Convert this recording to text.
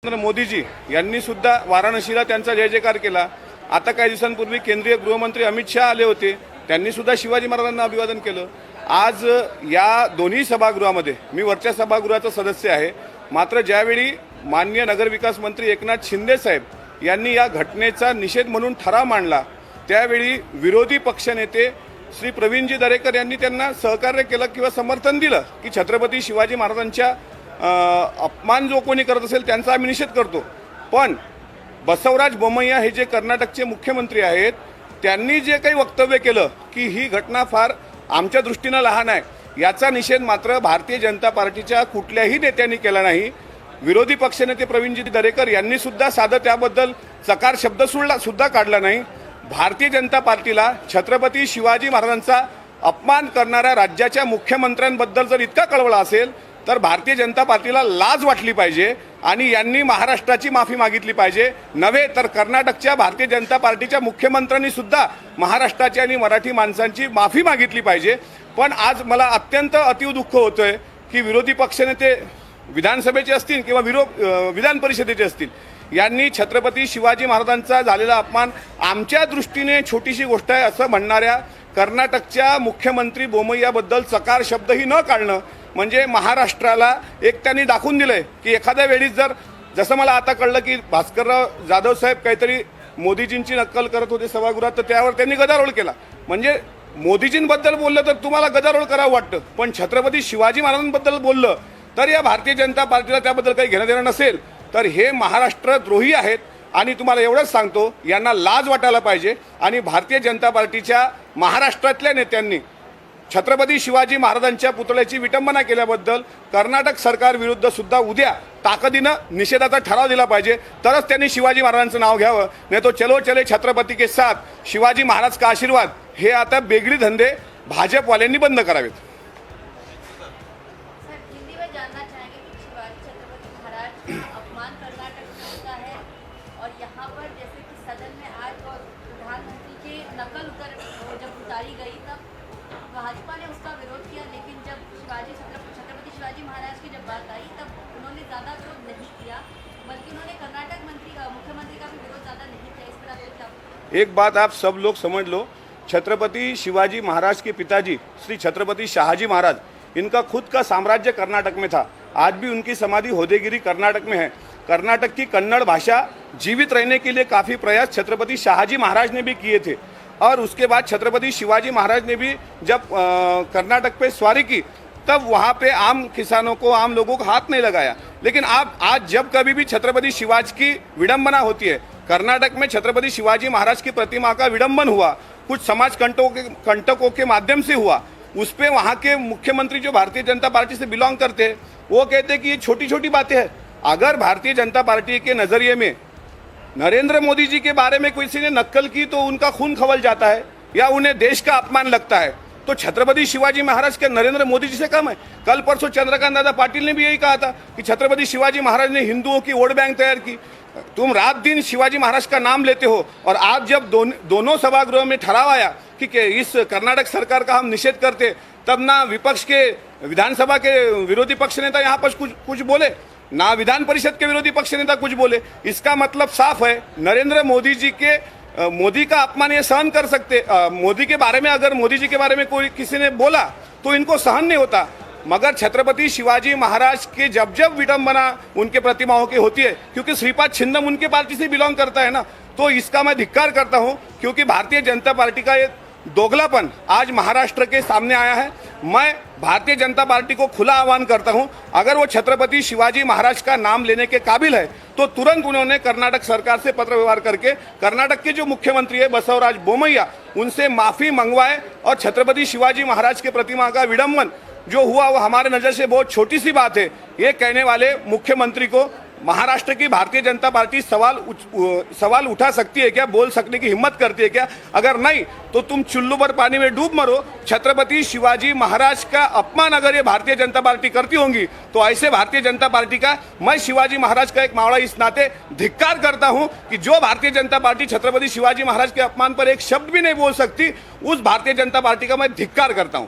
नरेंद्र मोदीजी यांनी सुद्धा वाराणसीला त्यांचा जय जयकार केला। आता काही दिवसांपूर्वी केंद्रीय गृहमंत्री अमित शाह आले होते, त्यांनी सुद्धा शिवाजी महाराजांना अभिवादन केलं। आज या दोन्ही सभागृहामध्ये मी वरच्या सभागृहाचा सदस्य आहे, मात्र ज्यावेळी माननीय नगरविकास मंत्री एकनाथ शिंदे साहेब यांनी या घटनेचा निषेध म्हणून ठराव मांडला, त्यावेळी विरोधी पक्षनेते श्री प्रवीणजी दरेकर यांनी त्यांना सहकार्य केलं किंवा समर्थन दिलं की छत्रपती शिवाजी महाराजांच्या अपमान जो कोणी करत असेल त्यांचा आम्ही निषेध करतो। पण बसवराज बोमय्या हे जे कर्नाटकचे मुख्यमंत्री आहेत, त्यांनी जे काही वक्तव्य केलं की ही घटना फार आमच्या दृष्टीने लहान आहे, याचा निषेध मात्र भारतीय जनता पार्टीच्या कुठल्याही नेत्यांनी केला नाही। विरोधी पक्षनेते प्रवीणजी दरेकर यांनी सुद्धा साधं त्याबद्दल चकार शब्द सुद्धा काढला नाही। भारतीय जनता पार्टीला छत्रपती शिवाजी महाराजांचा अपमान करणाऱ्या राज्याच्या मुख्यमंत्र्यांबद्दल जर इतका कळवळा असेल तर भारतीय जनता पार्टीला लाज वाटली पाहिजे आणि यांनी महाराष्ट्राची माफी मागितली पाहिजे, नव्हे तर कर्नाटकच्या भारतीय जनता पार्टीच्या मुख्यमंत्र्यांनी सुद्धा महाराष्ट्राची आणि मराठी माणसांची माफी मागितली पाहिजे। पण आज मला अत्यंत अतीव दुःख होतंय की विरोधी पक्षनेते विधानसभेचे असतील किंवा विधान परिषदेचे असतील, यांनी छत्रपती शिवाजी महाराजांचा झालेला अपमान आमच्या दृष्टीने छोटीशी गोष्ट आहे असं म्हणणाऱ्या कर्नाटकच्या मुख्यमंत्री बोमय्याबद्दल चकार शब्दही न काढणं म्हणजे महाराष्ट्राला एक त्यांनी दाखवून दिलंय की एखाद्या वेळी जसं मला आता कळलं की भास्करराव जाधव साहेब काहीतरी मोदीजींची नक्कल करत होते सभागृहात, तर त्यावर त्यांनी गदारोळ केला। म्हणजे मोदीजींबद्दल बोललं तर तुम्हाला गदारोळ करावं वाटतं, पण छत्रपती शिवाजी महाराजांबद्दल बोललं तर या भारतीय जनता पार्टीला त्याबद्दल काही घेणं देणं नसेल, तर हे महाराष्ट्रद्रोही आहेत। आणि तुम्हाला एवढंच सांगतो, यांना लाज वाटायला पाहिजे आणि भारतीय जनता पार्टीच्या महाराष्ट्रातल्या नेत्यांनी छत्रपती शिवाजी महाराजांच्या पुतळ्याची विटंबना केल्याबद्दल कर्नाटक सरकार विरुद्ध सुद्धा उद्या ताकदीनं निषेधाचा ठराव दिला पाहिजे, तरच त्यांनी शिवाजी महाराजांचं नाव घ्यावं। नाही तो चलो चले छत्रपती के साथ, शिवाजी महाराज का आशीर्वाद हे आता बेगडी धंदे भाजपवाल्यांनी बंद करावेत। और यहाँ पर जैसे कि सदन में आज और प्रधानमंत्री के नकल जब उतारी गई तब भाजपा ने उसका विरोध किया, लेकिन जब छत्रपति शिवाजी महाराज की जब बात आई तब उन्होंने ज़्यादा विरोध नहीं किया, बल्कि उन्होंने कर्नाटक मुख्यमंत्री का भी विरोध ज़्यादा नहीं किया। इस पर आप एक बात आप सब लोग समझ लो, छत्रपति शिवाजी महाराज के पिताजी श्री छत्रपति शाहजी महाराज, इनका खुद का साम्राज्य कर्नाटक में था। आज भी उनकी समाधि होदेगिरी कर्नाटक में है। कर्नाटक की कन्नड़ भाषा जीवित रहने के लिए काफ़ी प्रयास छत्रपति शाहजी महाराज ने भी किए थे, और उसके बाद छत्रपति शिवाजी महाराज ने भी जब कर्नाटक पे स्वारी की तब वहाँ पे आम किसानों को, आम लोगों को हाथ नहीं लगाया। लेकिन आप आज जब कभी भी छत्रपति शिवाजी की विडंबना होती है, कर्नाटक में छत्रपति शिवाजी महाराज की प्रतिमा का विडंबन हुआ, कुछ समाज कंटकों के माध्यम से हुआ, उस पर वहाँ के मुख्यमंत्री जो भारतीय जनता पार्टी से बिलोंग करते हैं वो कहते हैं कि ये छोटी छोटी बातें हैं। अगर भारतीय जनता पार्टी के नज़रिए में नरेंद्र मोदी जी के बारे में किसी ने नक्कल की तो उनका खून खवल जाता है या उन्हें देश का अपमान लगता है, तो छत्रपति शिवाजी महाराज के नरेंद्र मोदी जी से कम है। कल परसों चंद्रकांत दादा पाटिल ने भी यही कहा था कि छत्रपति शिवाजी महाराज ने हिंदुओं की वोट बैंक तैयार की। तुम रात दिन शिवाजी महाराज का नाम लेते हो, और आज जब दोनों सभागृह में ठराव आया कि इस कर्नाटक सरकार का हम निषेध करते, तब ना विपक्ष के विधानसभा के विरोधी पक्ष नेता यहाँ पर कुछ बोले, ना विधान परिषद के विरोधी पक्ष नेता कुछ बोले। इसका मतलब साफ है, नरेंद्र मोदी जी के मोदी का अपमान ये सहन कर सकते। मोदी के बारे में अगर मोदी जी के बारे में कोई किसी ने बोला तो इनको सहन नहीं होता, मगर छत्रपति शिवाजी महाराज के जब जब विडंबना उनके प्रतिमाओं की होती है, क्योंकि श्रीपाद छिंदम उनके पार्टी से बिलोंग करता है ना, तो इसका मैं धिक्कार करता हूं। क्योंकि भारतीय जनता पार्टी का ये दोगलापन आज महाराष्ट्र के सामने आया है। मैं भारतीय जनता पार्टी को खुला आह्वान करता हूं, अगर वो छत्रपति शिवाजी महाराज का नाम लेने के काबिल है तो तुरंत उन्होंने कर्नाटक सरकार से पत्र व्यवहार करके कर्नाटक के जो मुख्यमंत्री है बसवराज बोमय्या, उनसे माफी मंगवाए, और छत्रपति शिवाजी महाराज के प्रतिमा का विडंबन जो हुआ वो हमारे नज़र से बहुत छोटी सी बात है। ये कहने वाले मुख्यमंत्री को महाराष्ट्र की भारतीय जनता पार्टी सवाल उठा सकती है क्या, बोल सकने की हिम्मत करती है क्या? अगर नहीं तो तुम चुल्लू पर पानी में डूब मरो। छत्रपति शिवाजी महाराज का अपमान अगर ये भारतीय जनता पार्टी करती होंगी तो ऐसे भारतीय जनता पार्टी का मैं शिवाजी महाराज का एक मावड़ा इस नाते धिक्कार करता हूं कि जो भारतीय जनता पार्टी छत्रपति शिवाजी महाराज के अपमान पर एक शब्द भी नहीं बोल सकती, उस भारतीय जनता पार्टी का मैं धिक्कार करता हूं।